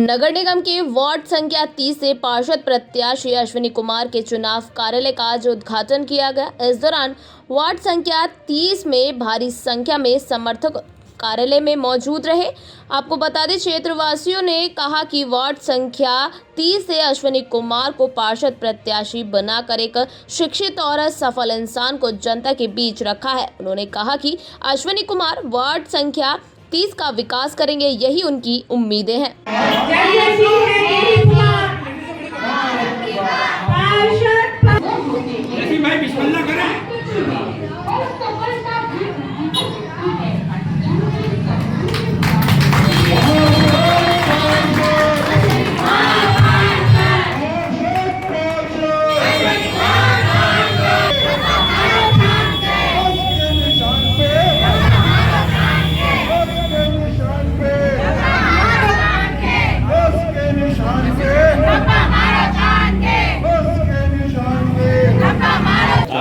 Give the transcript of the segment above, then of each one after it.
नगर निगम के वार्ड संख्या 30 से पार्षद प्रत्याशी अश्विनी कुमार के चुनाव कार्यालय का आज उद्घाटन किया गया। इस दौरान वार्ड संख्या 30 में भारी संख्या में समर्थक कार्यालय में मौजूद रहे। आपको बता दें, क्षेत्रवासियों ने कहा कि वार्ड संख्या 30 से अश्विनी कुमार को पार्षद प्रत्याशी बनाकर एक शिक्षित और सफल इंसान को जनता के बीच रखा है। उन्होंने कहा कि अश्विनी कुमार वार्ड संख्या 30 का विकास करेंगे, यही उनकी उम्मीदें हैं।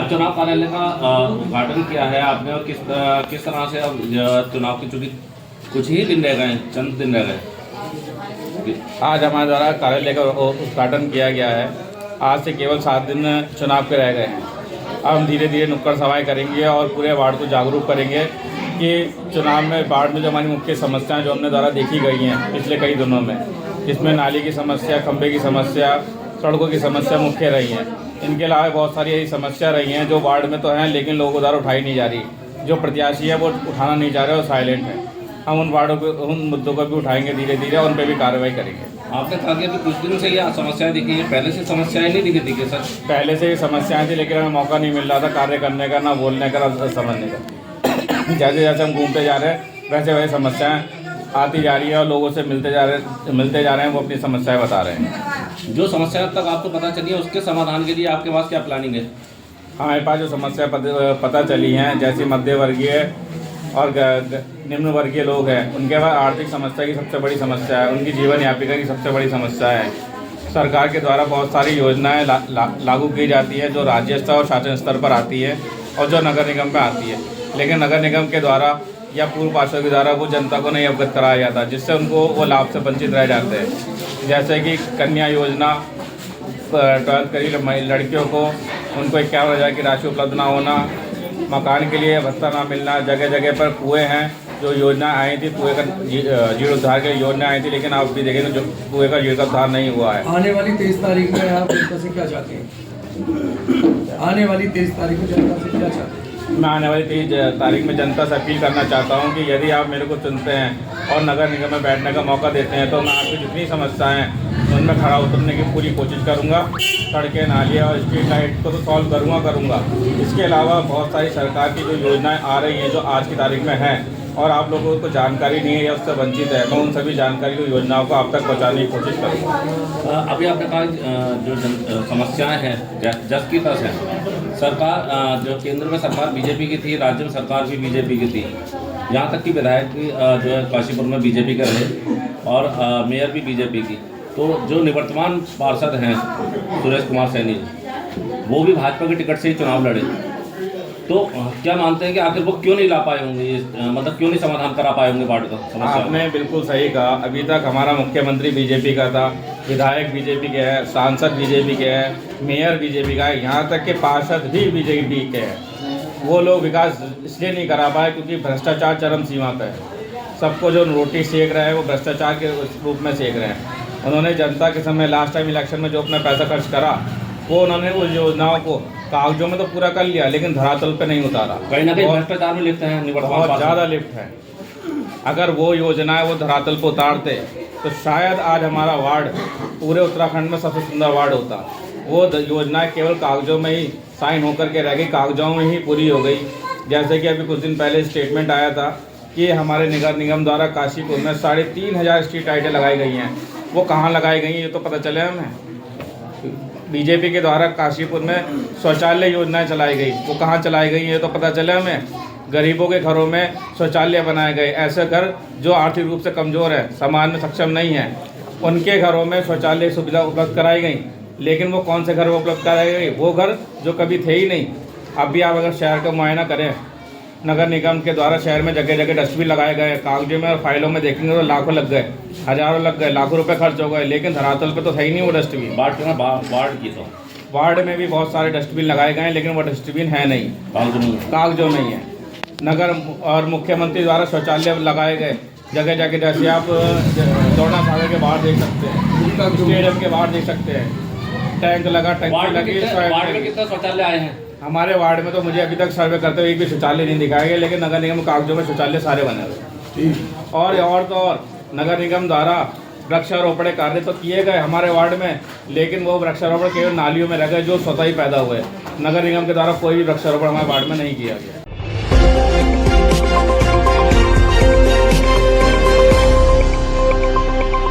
चुनाव कार्यालय का उद्घाटन किया है आपने, और किस तरह से अब चुनाव की, चूंकि कुछ ही दिन रह गए, चंद दिन रह गए, आज हमारे द्वारा कार्यालय का उद्घाटन किया गया है। आज से केवल 7 दिन चुनाव के रह गए हैं। अब हम धीरे धीरे नुक्कड़ सभाएं करेंगे और पूरे वार्ड को जागरूक करेंगे कि चुनाव में वार्ड में जो हमारी मुख्य समस्याएं जो हमने द्वारा देखी गई हैं पिछले कई दिनों में, इसमें नाली की समस्या, खंभे की समस्या, सड़कों की समस्या मुख्य रही है। इनके अलावा बहुत सारी ऐसी समस्या रही हैं जो वार्ड में तो हैं लेकिन लोगों द्वारा उठाई नहीं जा रही। जो प्रत्याशी है वो उठाना नहीं चाह रहे, वो साइलेंट है। हम उन वार्डों को, उन मुद्दों को भी उठाएंगे धीरे धीरे और उन पर भी कार्रवाई करेंगे। आपने कहा कि अभी कुछ दिनों से ये समस्याएं दिखी हैं, पहले से समस्याएं नहीं दिखी थी सर? पहले से ही समस्याएं थी लेकिन हमें मौका नहीं मिल रहा था कार्य करने का, ना बोलने का, ना समझने का। जैसे जैसे हम घूमते जा रहे हैं वैसे वैसे समस्याएं आती जा रही है और लोगों से मिलते जा रहे हैं, वो अपनी समस्याएं बता रहे हैं। जो समस्या अब तक आपको पता चली है उसके समाधान के लिए आपके पास क्या प्लानिंग है? हमारे पास जो समस्या पता चली हैं, जैसे मध्यवर्गीय और निम्न वर्गीय लोग हैं, उनके पास आर्थिक समस्या की सबसे बड़ी समस्या है, उनकी जीवन यापिका की सबसे बड़ी समस्या है। सरकार के द्वारा बहुत सारी योजनाएं लागू की जाती है जो राज्य स्तर और शासन स्तर पर आती है और जो नगर निगम में आती है, लेकिन नगर निगम के द्वारा या पूर्व पार्षद के द्वारा वो जनता को नहीं अवगत कराया जाता, जिससे उनको वो लाभ से वंचित रह जाते हैं। जैसे कि कन्या योजना, 12th करी लड़कियों को उनको 51,000 की राशि उपलब्ध ना होना, मकान के लिए भत्ता ना मिलना, जगह जगह पर कुएँ हैं जो योजना आई थी, कुएँ का जीर्णोद्धार की योजना आई थी, लेकिन आप भी देखें तो कुएँ का जीर्णोद्धार नहीं हुआ है। आने वाली 23 तारीख में आप जनता से क्या चाहते हैं? आने वाली 23 तारीख में जनता से क्या चाहते हैं? मैं आने वाली 23 तारीख में जनता से अपील करना चाहता हूं कि यदि आप मेरे को चुनते हैं और नगर निगम में बैठने का मौका देते हैं तो मैं आपकी जितनी समस्याएं हैं उनमें खड़ा उतरने की पूरी कोशिश करूंगा। सड़कें, नालियाँ और स्ट्रीट लाइट को तो सॉल्व करूंगा। इसके अलावा बहुत सारी सरकार की जो योजनाएँ आ रही हैं जो आज की तारीख में हैं और आप लोगों को जानकारी नहीं है या उससे वंचित है, मैं उन सभी जानकारी की योजनाओं को आप तक पहुँचाने की कोशिश करूँगा। अभी आपने कहा जो समस्याएं हैं जस की तस है। सरकार जो केंद्र में सरकार बीजेपी की थी, राज्य में सरकार भी बीजेपी की थी, यहाँ तक कि विधायक भी जो है काशीपुर में बीजेपी के रहे और मेयर भी बीजेपी की। तो जो निवर्तमान पार्षद हैं सुरेश कुमार सैनी, वो भी भाजपा की टिकट से ही चुनाव लड़े। तो क्या मानते हैं कि आखिर वो क्यों नहीं ला पाए होंगे, मतलब क्यों नहीं समाधान करा पाए होंगे वार्ड का? आपने बिल्कुल सही कहा। अभी तक हमारा मुख्यमंत्री बीजेपी का था, विधायक बीजेपी के हैं, सांसद बीजेपी के हैं, मेयर बीजेपी का है, यहाँ तक के पार्षद भी बीजेपी के हैं। वो लोग विकास इसलिए नहीं करा पाए क्योंकि भ्रष्टाचार चरम सीमा पर है। सबको जो रोटी सेक रहे हैं वो भ्रष्टाचार के रूप में सेक रहे हैं। उन्होंने जनता के समय लास्ट टाइम इलेक्शन में जो अपना पैसा खर्च करा वो उन्होंने उस योजनाओं को कागजों में तो पूरा कर लिया लेकिन धरातल पे नहीं उतारा। कहीं ना कहीं भ्रष्टाचार में लिप्त हैं, बहुत ज़्यादा लिप्त है। अगर वो योजनाएं वो धरातल पर उतारते तो शायद आज हमारा वार्ड पूरे उत्तराखंड में सबसे सुंदर वार्ड होता। वो योजनाएं केवल कागजों में ही साइन होकर के रह गई, कागजों में ही पूरी हो गई। जैसे कि अभी कुछ दिन पहले स्टेटमेंट आया था कि हमारे नगर निगम द्वारा काशीपुर में 3,500 स्ट्रीट लाइटें लगाई गई हैं। वो कहाँ लगाई गई ये तो पता चले हमें। बीजेपी के द्वारा काशीपुर में शौचालय योजनाएं चलाई गई, वो कहाँ चलाई गई ये तो पता चले हमें। गरीबों के घरों में शौचालय बनाए गए, ऐसे घर जो आर्थिक रूप से कमज़ोर है, समाज में सक्षम नहीं है, उनके घरों में शौचालय सुविधा उपलब्ध कराई गई। लेकिन वो कौन से घर उपलब्ध कराई गई? वो घर जो कभी थे ही नहीं। अब भी आप अगर शहर का मुआयना करें नगर निगम के द्वारा शहर में जगह जगह डस्टबिन लगाए गए, कागजों में और फाइलों में देखेंगे तो लाखों लग गए, हज़ारों लग गए, लाखों रुपए खर्च हो गए, लेकिन धरातल पे तो है ही नहीं वो डस्टबिन। वार्ड की तो वार्ड में भी बहुत सारे डस्टबिन लगाए गए हैं, लेकिन वो डस्टबिन है नहीं, कागजों नहीं है। नगर और मुख्यमंत्री द्वारा शौचालय लगाए गए जगह जगह, जैसे आप दौड़ा सागर के बाहर देख सकते हैं, स्टेडियम के बाहर देख सकते हैं, टैंक लगा, टंकी लगी। वार्ड में कितने शौचालय आए हैं? हमारे वार्ड में तो मुझे अभी तक सर्वे करते हुए एक भी शौचालय नहीं दिखाया गया, लेकिन नगर निगम कागजों में शौचालय सारे बने हुए। और तो और नगर निगम द्वारा वृक्षारोपण कार्य तो किए गए हमारे वार्ड में, लेकिन वो वृक्षारोपण केवल नालियों में रह गए जो स्वतः ही पैदा हुए। नगर निगम के द्वारा कोई भी वृक्षारोपण हमारे वार्ड में नहीं किया गया।